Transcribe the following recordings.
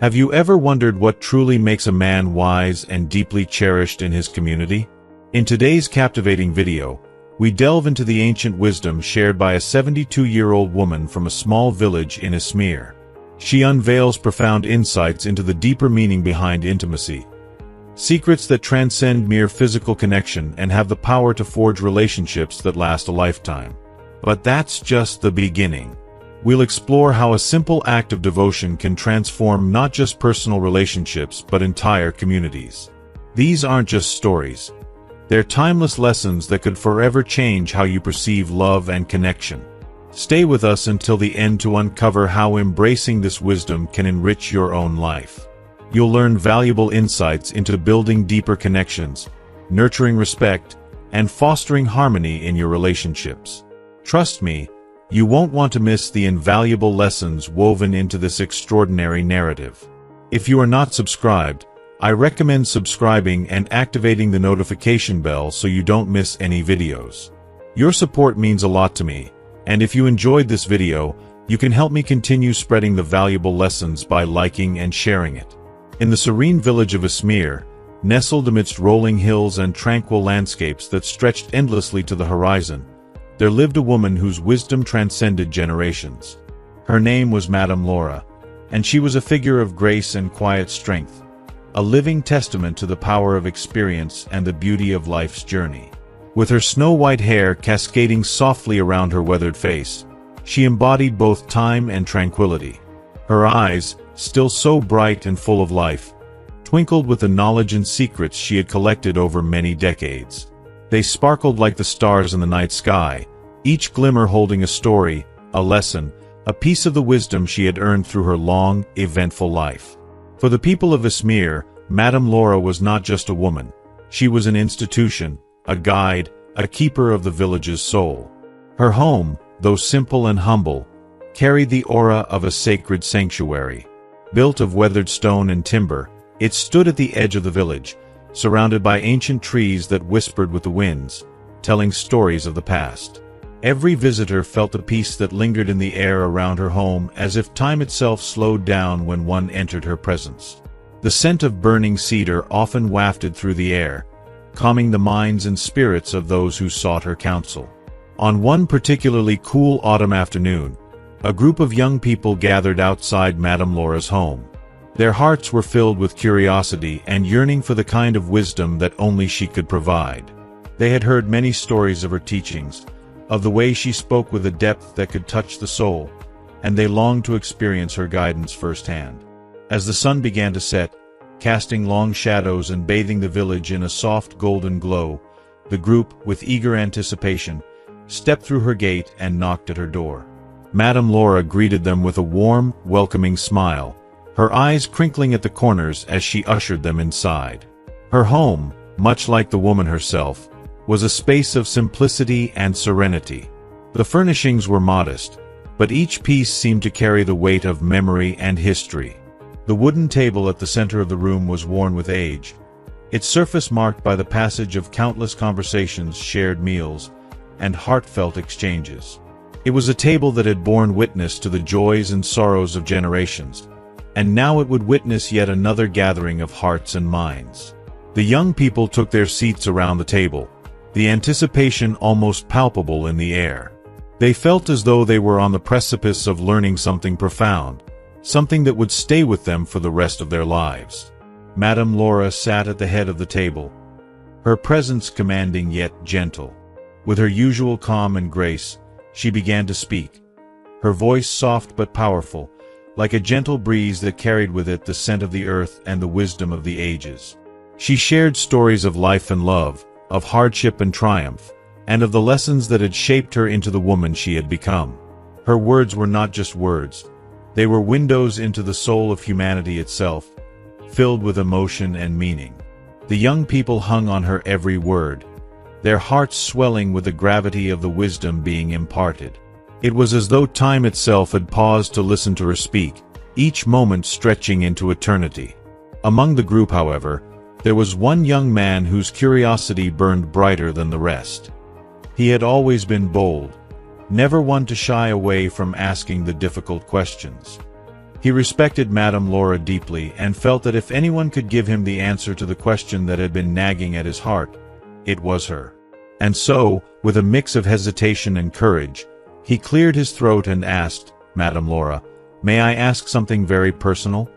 Have you ever wondered what truly makes a man wise and deeply cherished in his community? In today's captivating video, we delve into the ancient wisdom shared by a 72-year-old woman from a small village in Izmir. She unveils profound insights into the deeper meaning behind intimacy, secrets that transcend mere physical connection and have the power to forge relationships that last a lifetime. But that's just the beginning. We'll explore how a simple act of devotion can transform not just personal relationships but entire communities. These aren't just stories. They're timeless lessons that could forever change how you perceive love and connection. Stay with us until the end to uncover how embracing this wisdom can enrich your own life. You'll learn valuable insights into building deeper connections, nurturing respect, and fostering harmony in your relationships. Trust me, you won't want to miss the invaluable lessons woven into this extraordinary narrative. If you are not subscribed, I recommend subscribing and activating the notification bell so you don't miss any videos. Your support means a lot to me, and if you enjoyed this video, you can help me continue spreading the valuable lessons by liking and sharing it. In the serene village of Izmir, nestled amidst rolling hills and tranquil landscapes that stretched endlessly to the horizon, there lived a woman whose wisdom transcended generations. Her name was Madame Laura, and she was a figure of grace and quiet strength, a living testament to the power of experience and the beauty of life's journey. With her snow-white hair cascading softly around her weathered face, she embodied both time and tranquility. Her eyes, still so bright and full of life, twinkled with the knowledge and secrets she had collected over many decades. They sparkled like the stars in the night sky, each glimmer holding a story, a lesson, a piece of the wisdom she had earned through her long, eventful life. For the people of Izmir, Madame Laura was not just a woman. She was an institution, a guide, a keeper of the village's soul. Her home, though simple and humble, carried the aura of a sacred sanctuary. Built of weathered stone and timber, it stood at the edge of the village, surrounded by ancient trees that whispered with the winds, telling stories of the past. Every visitor felt a peace that lingered in the air around her home, as if time itself slowed down when one entered her presence. The scent of burning cedar often wafted through the air, calming the minds and spirits of those who sought her counsel. On one particularly cool autumn afternoon, a group of young people gathered outside Madame Laura's home. Their hearts were filled with curiosity and yearning for the kind of wisdom that only she could provide. They had heard many stories of her teachings, of the way she spoke with a depth that could touch the soul, and they longed to experience her guidance firsthand. As the sun began to set, casting long shadows and bathing the village in a soft golden glow, the group, with eager anticipation, stepped through her gate and knocked at her door. Madame Laura greeted them with a warm, welcoming smile, her eyes crinkling at the corners as she ushered them inside. Her home, much like the woman herself, was a space of simplicity and serenity. The furnishings were modest, but each piece seemed to carry the weight of memory and history. The wooden table at the center of the room was worn with age, its surface marked by the passage of countless conversations, shared meals, and heartfelt exchanges. It was a table that had borne witness to the joys and sorrows of generations, and now it would witness yet another gathering of hearts and minds. The young people took their seats around the table, the anticipation almost palpable in the air. They felt as though they were on the precipice of learning something profound, something that would stay with them for the rest of their lives. Madame Laura sat at the head of the table, her presence commanding yet gentle. With her usual calm and grace, she began to speak, her voice soft but powerful, like a gentle breeze that carried with it the scent of the earth and the wisdom of the ages. She shared stories of life and love, of hardship and triumph, and of the lessons that had shaped her into the woman she had become. Her words were not just words. They were windows into the soul of humanity itself, filled with emotion and meaning. The young people hung on her every word, their hearts swelling with the gravity of the wisdom being imparted. It was as though time itself had paused to listen to her speak, each moment stretching into eternity. Among the group, however, there was one young man whose curiosity burned brighter than the rest. He had always been bold, never one to shy away from asking the difficult questions. He respected Madame Laura deeply and felt that if anyone could give him the answer to the question that had been nagging at his heart, it was her. And so, with a mix of hesitation and courage, he cleared his throat and asked, "Madame Laura, may I ask something very personal?"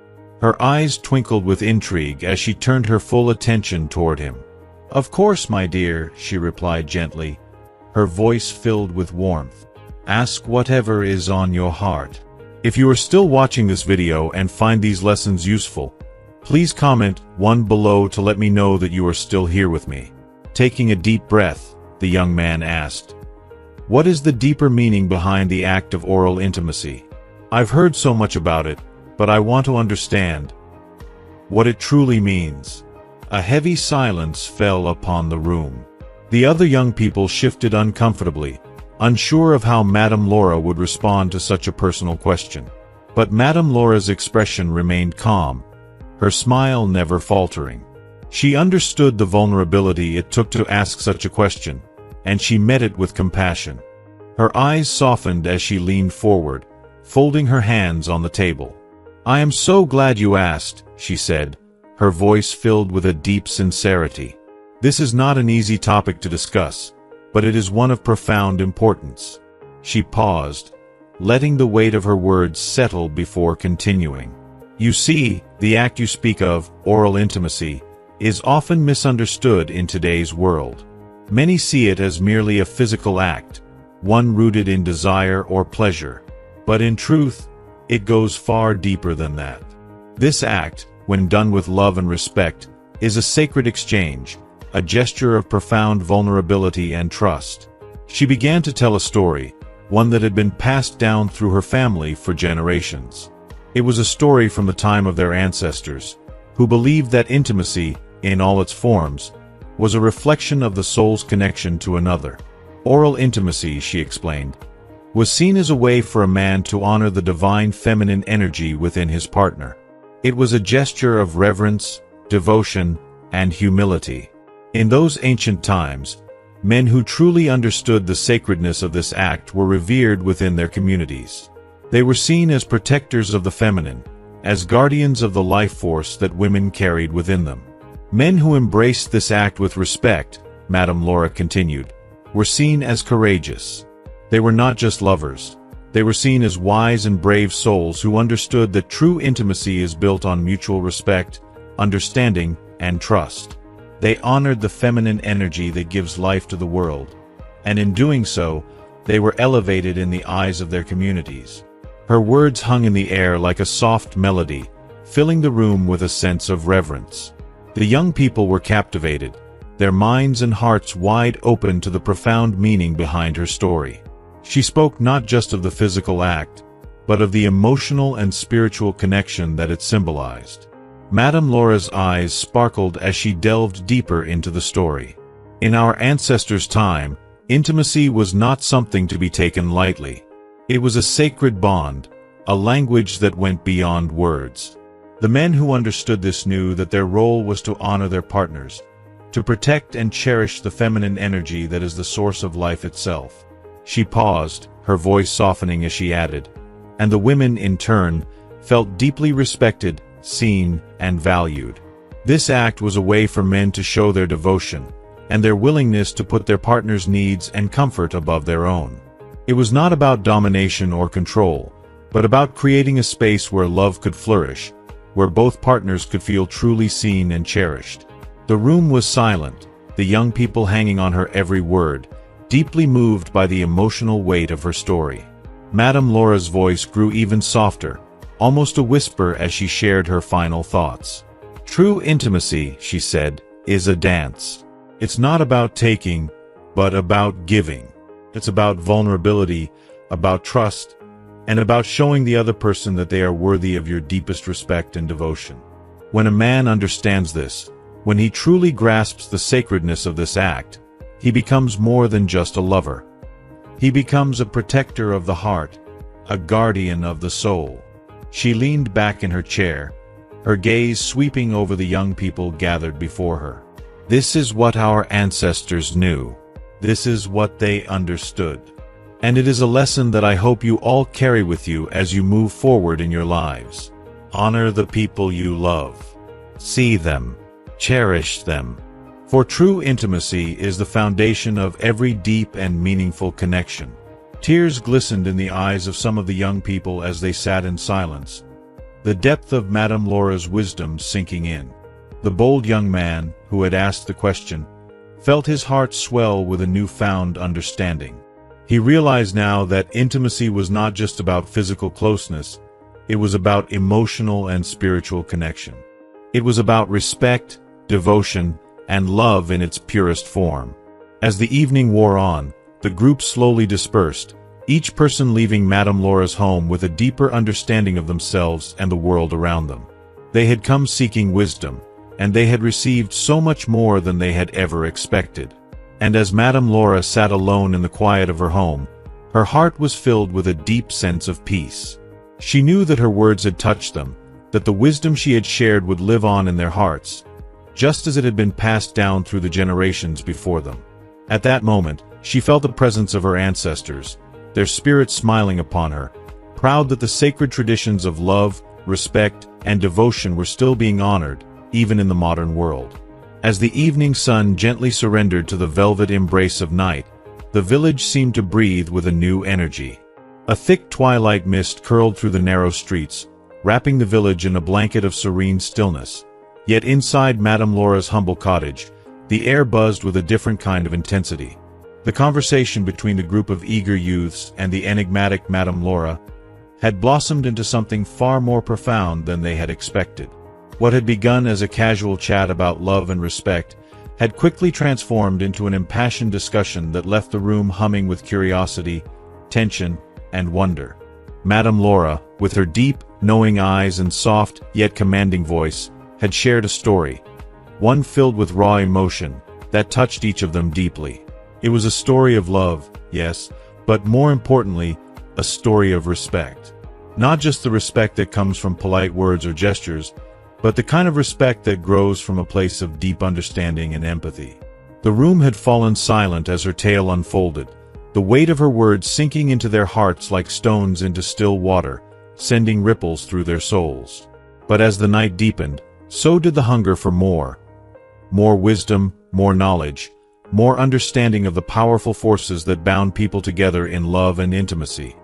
Her eyes twinkled with intrigue as she turned her full attention toward him. "Of course, my dear," she replied gently, her voice filled with warmth. "Ask whatever is on your heart." If you are still watching this video and find these lessons useful, please comment 1 below to let me know that you are still here with me. Taking a deep breath, the young man asked, "What is the deeper meaning behind the act of oral intimacy? I've heard so much about it, but I want to understand what it truly means." A heavy silence fell upon the room. The other young people shifted uncomfortably, unsure of how Madame Laura would respond to such a personal question. But Madame Laura's expression remained calm, her smile never faltering. She understood the vulnerability it took to ask such a question, and she met it with compassion. Her eyes softened as she leaned forward, folding her hands on the table. "I am so glad you asked," she said, her voice filled with a deep sincerity. "This is not an easy topic to discuss, but it is one of profound importance." She paused, letting the weight of her words settle before continuing. "You see, the act you speak of, oral intimacy, is often misunderstood in today's world. Many see it as merely a physical act, one rooted in desire or pleasure. But in truth, it goes far deeper than that. This act, when done with love and respect, is a sacred exchange, a gesture of profound vulnerability and trust." She began to tell a story, one that had been passed down through her family for generations. It was a story from the time of their ancestors, who believed that intimacy, in all its forms, was a reflection of the soul's connection to another. Oral intimacy, she explained, was seen as a way for a man to honor the divine feminine energy within his partner. It was a gesture of reverence, devotion, and humility. In those ancient times, men who truly understood the sacredness of this act were revered within their communities. They were seen as protectors of the feminine, as guardians of the life force that women carried within them. Men who embraced this act with respect, Madame Laura continued, were seen as courageous. They were not just lovers. They were seen as wise and brave souls who understood that true intimacy is built on mutual respect, understanding, and trust. They honored the feminine energy that gives life to the world, and in doing so, they were elevated in the eyes of their communities. Her words hung in the air like a soft melody, filling the room with a sense of reverence. The young people were captivated, their minds and hearts wide open to the profound meaning behind her story. She spoke not just of the physical act, but of the emotional and spiritual connection that it symbolized. Madame Laura's eyes sparkled as she delved deeper into the story. In our ancestors' time, intimacy was not something to be taken lightly. It was a sacred bond, a language that went beyond words. The men who understood this knew that their role was to honor their partners, to protect and cherish the feminine energy that is the source of life itself. She paused, her voice softening as she added, and the women, in turn, felt deeply respected, seen, and valued. This act was a way for men to show their devotion, and their willingness to put their partner's needs and comfort above their own. It was not about domination or control, but about creating a space where love could flourish, where both partners could feel truly seen and cherished. The room was silent, the young people hanging on her every word, deeply moved by the emotional weight of her story. Madame Laura's voice grew even softer, almost a whisper as she shared her final thoughts. "True intimacy," she said, "is a dance. It's not about taking, but about giving. It's about vulnerability, about trust, and about showing the other person that they are worthy of your deepest respect and devotion." When a man understands this, when he truly grasps the sacredness of this act, he becomes more than just a lover. He becomes a protector of the heart, a guardian of the soul. She leaned back in her chair, her gaze sweeping over the young people gathered before her. This is what our ancestors knew. This is what they understood. And it is a lesson that I hope you all carry with you as you move forward in your lives. Honor the people you love. See them. Cherish them. For true intimacy is the foundation of every deep and meaningful connection. Tears glistened in the eyes of some of the young people as they sat in silence, the depth of Madame Laura's wisdom sinking in. The bold young man, who had asked the question, felt his heart swell with a newfound understanding. He realized now that intimacy was not just about physical closeness, it was about emotional and spiritual connection. It was about respect, devotion, and love in its purest form. As the evening wore on, the group slowly dispersed, each person leaving Madame Laura's home with a deeper understanding of themselves and the world around them. They had come seeking wisdom, and they had received so much more than they had ever expected. And as Madame Laura sat alone in the quiet of her home, her heart was filled with a deep sense of peace. She knew that her words had touched them, that the wisdom she had shared would live on in their hearts, just as it had been passed down through the generations before them. At that moment, she felt the presence of her ancestors, their spirits smiling upon her, proud that the sacred traditions of love, respect, and devotion were still being honored, even in the modern world. As the evening sun gently surrendered to the velvet embrace of night, the village seemed to breathe with a new energy. A thick twilight mist curled through the narrow streets, wrapping the village in a blanket of serene stillness. Yet inside Madame Laura's humble cottage, the air buzzed with a different kind of intensity. The conversation between the group of eager youths and the enigmatic Madame Laura had blossomed into something far more profound than they had expected. What had begun as a casual chat about love and respect had quickly transformed into an impassioned discussion that left the room humming with curiosity, tension, and wonder. Madame Laura, with her deep, knowing eyes and soft, yet commanding voice, had shared a story, one filled with raw emotion, that touched each of them deeply. It was a story of love, yes, but more importantly, a story of respect. Not just the respect that comes from polite words or gestures, but the kind of respect that grows from a place of deep understanding and empathy. The room had fallen silent as her tale unfolded, the weight of her words sinking into their hearts like stones into still water, sending ripples through their souls. But as the night deepened, so did the hunger for more. More wisdom, more knowledge, more understanding of the powerful forces that bound people together in love and intimacy.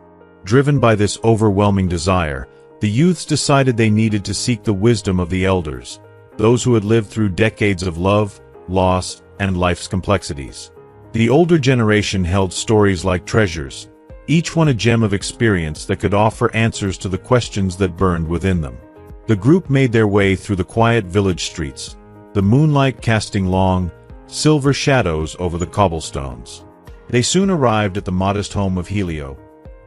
Driven by this overwhelming desire, the youths decided they needed to seek the wisdom of the elders, those who had lived through decades of love, loss, and life's complexities. The older generation held stories like treasures, each one a gem of experience that could offer answers to the questions that burned within them. The group made their way through the quiet village streets, the moonlight casting long, silver shadows over the cobblestones. They soon arrived at the modest home of Helio,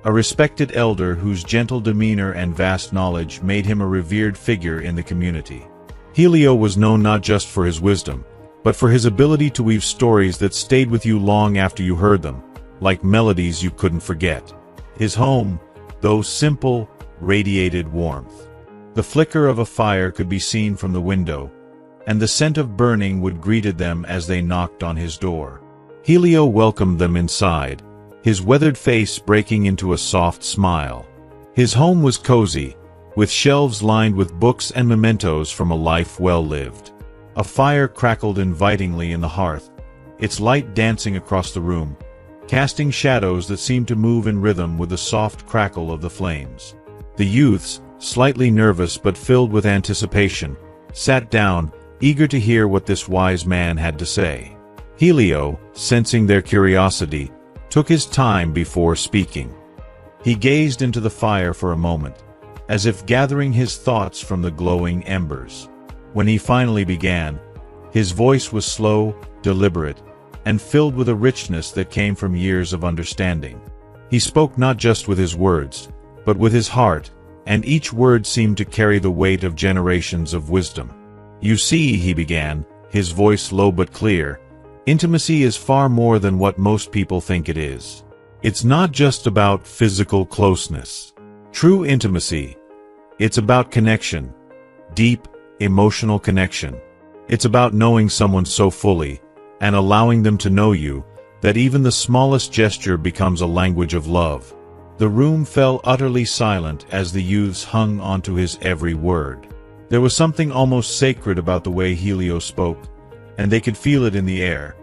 a respected elder whose gentle demeanor and vast knowledge made him a revered figure in the community. Helio was known not just for his wisdom, but for his ability to weave stories that stayed with you long after you heard them, like melodies you couldn't forget. His home, though simple, radiated warmth. The flicker of a fire could be seen from the window, and the scent of burning wood greeted them as they knocked on his door. Helio welcomed them inside, his weathered face breaking into a soft smile. His home was cozy, with shelves lined with books and mementos from a life well lived. A fire crackled invitingly in the hearth, its light dancing across the room, casting shadows that seemed to move in rhythm with the soft crackle of the flames. The youths, slightly nervous but filled with anticipation, sat down, eager to hear what this wise man had to say. Helio, sensing their curiosity, took his time before speaking. He gazed into the fire for a moment, as if gathering his thoughts from the glowing embers. When he finally began, his voice was slow, deliberate, and filled with a richness that came from years of understanding. He spoke not just with his words, but with his heart, and each word seemed to carry the weight of generations of wisdom. "You see," he began, his voice low but clear, "intimacy is far more than what most people think it is. It's not just about physical closeness. True intimacy, it's about connection, deep, emotional connection. It's about knowing someone so fully, and allowing them to know you, that even the smallest gesture becomes a language of love. The room fell utterly silent as the youths hung onto his every word. There was something almost sacred about the way Helios spoke, and they could feel it in the air,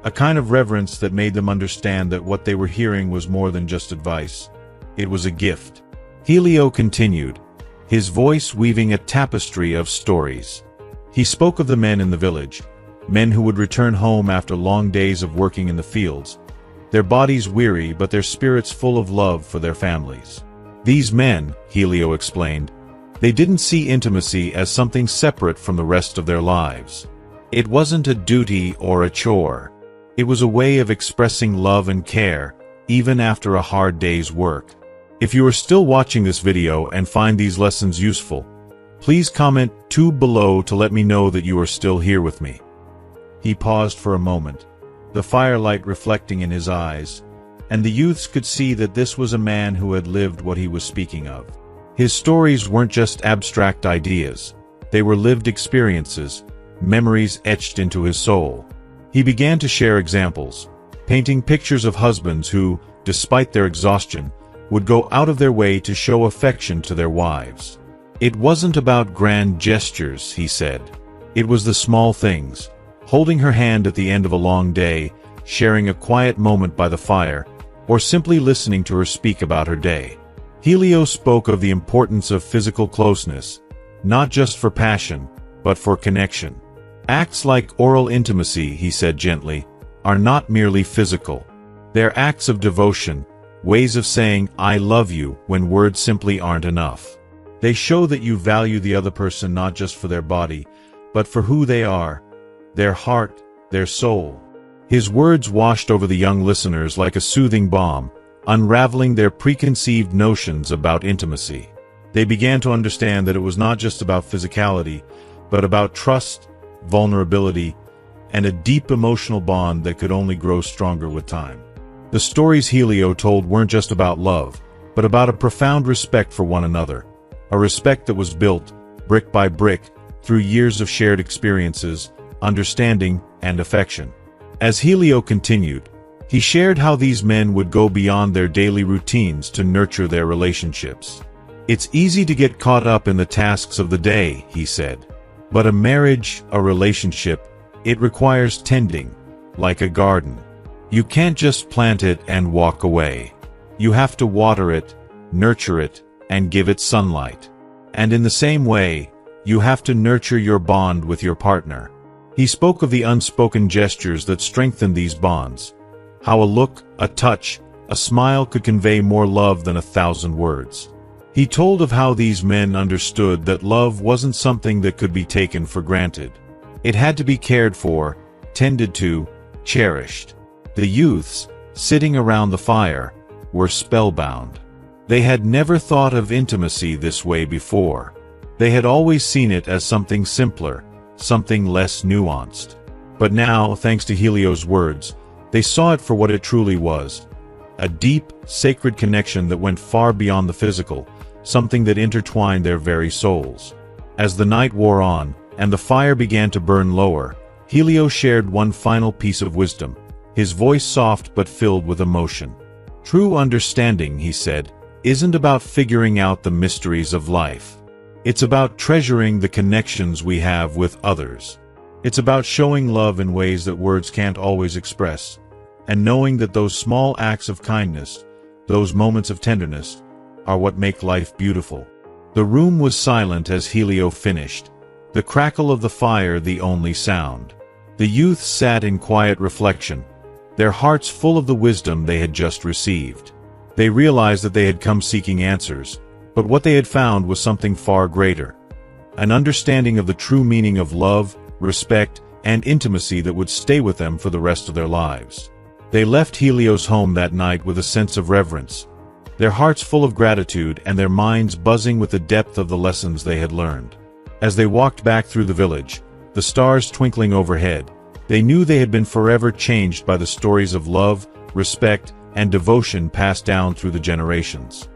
a kind of reverence that made them understand that what they were hearing was more than just advice. It was a gift. Helio continued, his voice weaving a tapestry of stories. He spoke of the men in the village, men who would return home after long days of working in the fields, their bodies weary but their spirits full of love for their families. These men, Helio explained, they didn't see intimacy as something separate from the rest of their lives. It wasn't a duty or a chore. It was a way of expressing love and care, even after a hard day's work. If you are still watching this video and find these lessons useful, please comment 2 below to let me know that you are still here with me. He paused for a moment, the firelight reflecting in his eyes, and the youths could see that this was a man who had lived what he was speaking of. His stories weren't just abstract ideas, they were lived experiences, memories etched into his soul. He began to share examples, painting pictures of husbands who, despite their exhaustion, would go out of their way to show affection to their wives. It wasn't about grand gestures, he said. It was the small things, holding her hand at the end of a long day, sharing a quiet moment by the fire, or simply listening to her speak about her day. Helio spoke of the importance of physical closeness, not just for passion, but for connection. Acts like oral intimacy, he said gently, are not merely physical. They're acts of devotion, ways of saying, I love you, when words simply aren't enough. They show that you value the other person not just for their body, but for who they are, their heart, their soul. His words washed over the young listeners like a soothing balm, unraveling their preconceived notions about intimacy. They began to understand that it was not just about physicality, but about trust, vulnerability, and a deep emotional bond that could only grow stronger with time. The stories Helio told weren't just about love, but about a profound respect for one another, a respect that was built, brick by brick, through years of shared experiences, understanding, and affection. As Helio continued, he shared how these men would go beyond their daily routines to nurture their relationships. It's easy to get caught up in the tasks of the day, he said. But a marriage, a relationship, it requires tending, like a garden. You can't just plant it and walk away. You have to water it, nurture it, and give it sunlight. And in the same way, you have to nurture your bond with your partner. He spoke of the unspoken gestures that strengthen these bonds, how a look, a touch, a smile could convey more love than 1,000 words. He told of how these men understood that love wasn't something that could be taken for granted. It had to be cared for, tended to, cherished. The youths, sitting around the fire, were spellbound. They had never thought of intimacy this way before. They had always seen it as something simpler, something less nuanced. But now, thanks to Helio's words, they saw it for what it truly was. A deep, sacred connection that went far beyond the physical, something that intertwined their very souls. As the night wore on, and the fire began to burn lower, Helio shared one final piece of wisdom, his voice soft but filled with emotion. True understanding, he said, isn't about figuring out the mysteries of life. It's about treasuring the connections we have with others. It's about showing love in ways that words can't always express, and knowing that those small acts of kindness, those moments of tenderness, are what make life beautiful. The room was silent as Helio finished, the crackle of the fire the only sound. The youth sat in quiet reflection, their hearts full of the wisdom they had just received. They realized that they had come seeking answers, but what they had found was something far greater, an understanding of the true meaning of love, respect, and intimacy that would stay with them for the rest of their lives. They left Helio's home that night with a sense of reverence, their hearts full of gratitude and their minds buzzing with the depth of the lessons they had learned. As they walked back through the village, the stars twinkling overhead, they knew they had been forever changed by the stories of love, respect, and devotion passed down through the generations.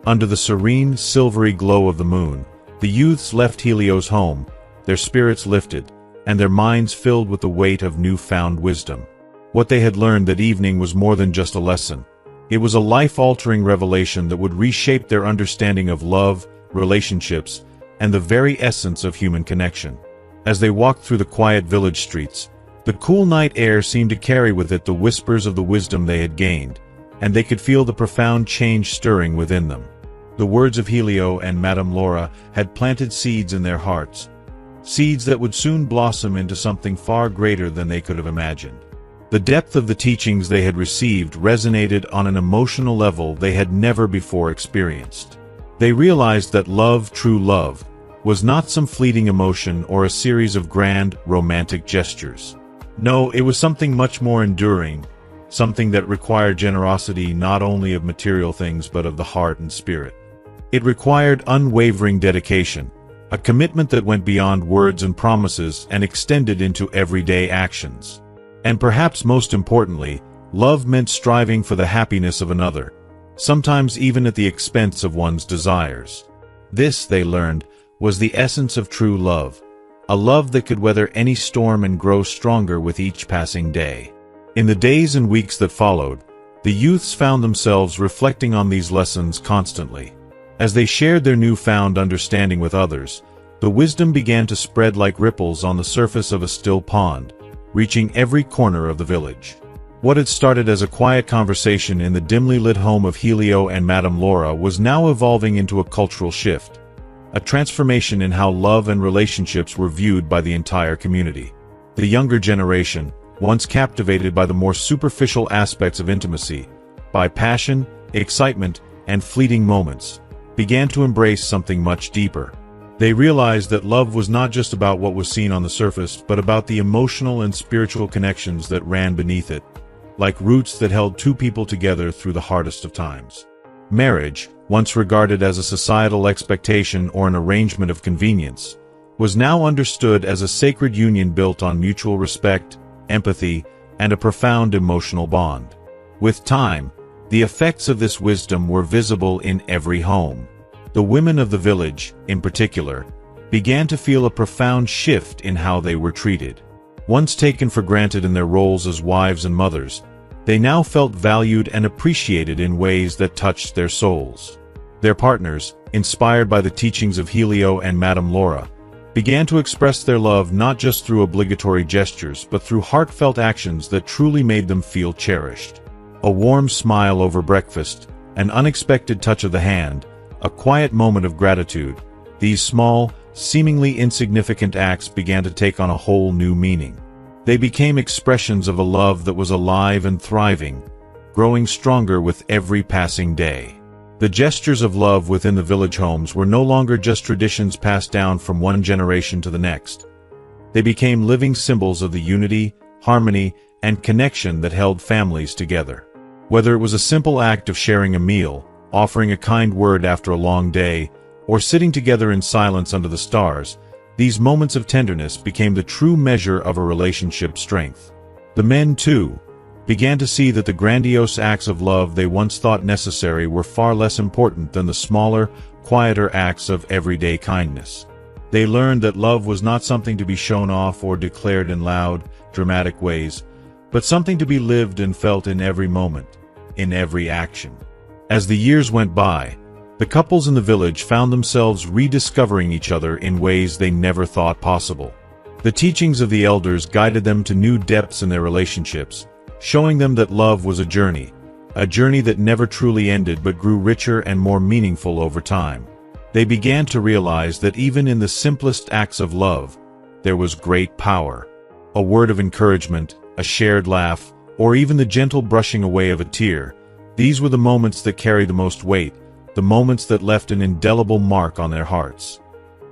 Under the serene, silvery glow of the moon, the youths left Helio's home, their spirits lifted, and their minds filled with the weight of newfound wisdom. What they had learned that evening was more than just a lesson. It was a life-altering revelation that would reshape their understanding of love, relationships, and the very essence of human connection. As they walked through the quiet village streets, the cool night air seemed to carry with it the whispers of the wisdom they had gained, and they could feel the profound change stirring within them. The words of Helio and Madame Laura had planted seeds in their hearts, seeds that would soon blossom into something far greater than they could have imagined. The depth of the teachings they had received resonated on an emotional level they had never before experienced. They realized that love, true love, was not some fleeting emotion or a series of grand, romantic gestures. No, it was something much more enduring, something that required generosity not only of material things but of the heart and spirit. It required unwavering dedication, a commitment that went beyond words and promises and extended into everyday actions. And perhaps most importantly, love meant striving for the happiness of another, sometimes even at the expense of one's desires. This, they learned, was the essence of true love, a love that could weather any storm and grow stronger with each passing day. In the days and weeks that followed, the youths found themselves reflecting on these lessons constantly. As they shared their newfound understanding with others, the wisdom began to spread like ripples on the surface of a still pond, reaching every corner of the village. What had started as a quiet conversation in the dimly lit home of Helio and Madame Laura was now evolving into a cultural shift, a transformation in how love and relationships were viewed by the entire community. The younger generation, once captivated by the more superficial aspects of intimacy, by passion, excitement, and fleeting moments, began to embrace something much deeper. They realized that love was not just about what was seen on the surface, but about the emotional and spiritual connections that ran beneath it, like roots that held two people together through the hardest of times. Marriage, once regarded as a societal expectation or an arrangement of convenience, was now understood as a sacred union built on mutual respect, empathy, and a profound emotional bond. With time, the effects of this wisdom were visible in every home. The women of the village, in particular, began to feel a profound shift in how they were treated. Once taken for granted in their roles as wives and mothers, they now felt valued and appreciated in ways that touched their souls. Their partners, inspired by the teachings of Helio and Madame Laura, began to express their love not just through obligatory gestures but through heartfelt actions that truly made them feel cherished. A warm smile over breakfast, an unexpected touch of the hand, a quiet moment of gratitude, these small, seemingly insignificant acts began to take on a whole new meaning. They became expressions of a love that was alive and thriving, growing stronger with every passing day. The gestures of love within the village homes were no longer just traditions passed down from one generation to the next. They became living symbols of the unity, harmony, and connection that held families together. Whether it was a simple act of sharing a meal, offering a kind word after a long day, or sitting together in silence under the stars, these moments of tenderness became the true measure of a relationship's strength. The men, too, began to see that the grandiose acts of love they once thought necessary were far less important than the smaller, quieter acts of everyday kindness. They learned that love was not something to be shown off or declared in loud, dramatic ways, but something to be lived and felt in every moment, in every action. As the years went by, the couples in the village found themselves rediscovering each other in ways they never thought possible. The teachings of the elders guided them to new depths in their relationships, showing them that love was a journey that never truly ended but grew richer and more meaningful over time. They began to realize that even in the simplest acts of love, there was great power. A word of encouragement, a shared laugh, or even the gentle brushing away of a tear, these were the moments that carried the most weight, the moments that left an indelible mark on their hearts.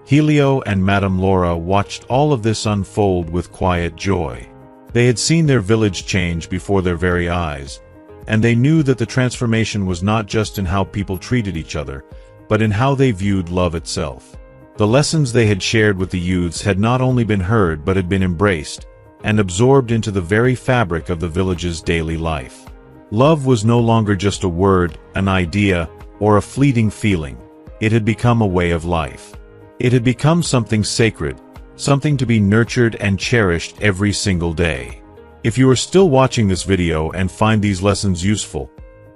Helio and Madame Laura watched all of this unfold with quiet joy. They had seen their village change before their very eyes, and they knew that the transformation was not just in how people treated each other, but in how they viewed love itself. The lessons they had shared with the youths had not only been heard but had been embraced and absorbed into the very fabric of the village's daily life. Love was no longer just a word, an idea, or a fleeting feeling. It had become a way of life. It had become something sacred, something to be nurtured and cherished every single day. If you are still watching this video and find these lessons useful,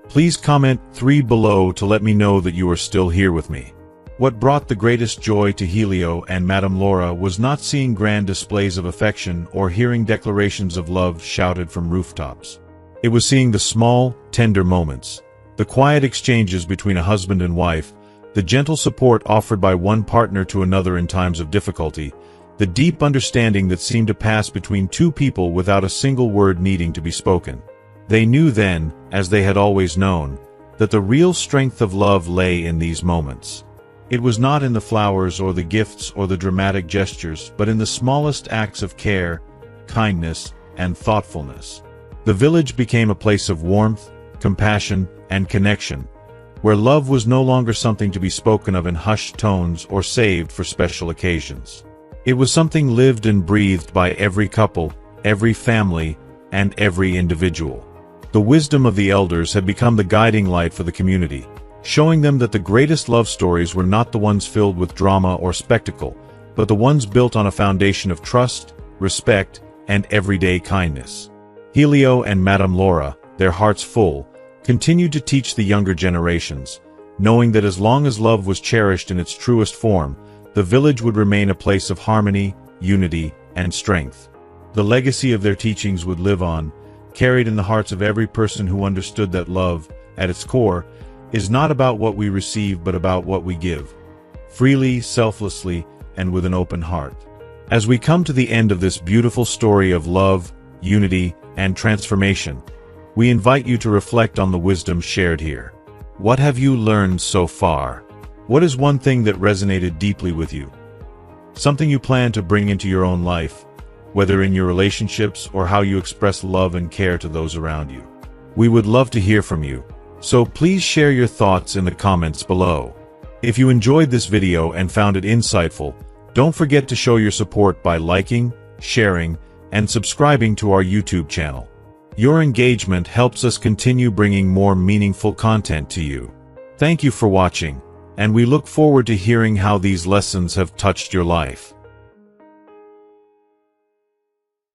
please comment 3 below to let me know that you are still here with me. What brought the greatest joy to Helio and Madame Laura was not seeing grand displays of affection or hearing declarations of love shouted from rooftops. It was seeing the small, tender moments, the quiet exchanges between a husband and wife, the gentle support offered by one partner to another in times of difficulty, the deep understanding that seemed to pass between two people without a single word needing to be spoken. They knew then, as they had always known, that the real strength of love lay in these moments. It was not in the flowers or the gifts or the dramatic gestures, but in the smallest acts of care, kindness, and thoughtfulness. The village became a place of warmth, compassion, and connection, where love was no longer something to be spoken of in hushed tones or saved for special occasions. It was something lived and breathed by every couple, every family, and every individual. The wisdom of the elders had become the guiding light for the community, showing them that the greatest love stories were not the ones filled with drama or spectacle, but the ones built on a foundation of trust, respect, and everyday kindness. Helio and Madame Laura, their hearts full, continued to teach the younger generations, knowing that as long as love was cherished in its truest form, the village would remain a place of harmony, unity, and strength. The legacy of their teachings would live on, carried in the hearts of every person who understood that love, at its core, is not about what we receive but about what we give, freely, selflessly, and with an open heart. As we come to the end of this beautiful story of love, unity, and transformation, we invite you to reflect on the wisdom shared here. What have you learned so far? What is one thing that resonated deeply with you? Something you plan to bring into your own life, whether in your relationships or how you express love and care to those around you. We would love to hear from you, so please share your thoughts in the comments below. If you enjoyed this video and found it insightful, don't forget to show your support by liking, sharing, and subscribing to our YouTube channel. Your engagement helps us continue bringing more meaningful content to you. Thank you for watching, and we look forward to hearing how these lessons have touched your life.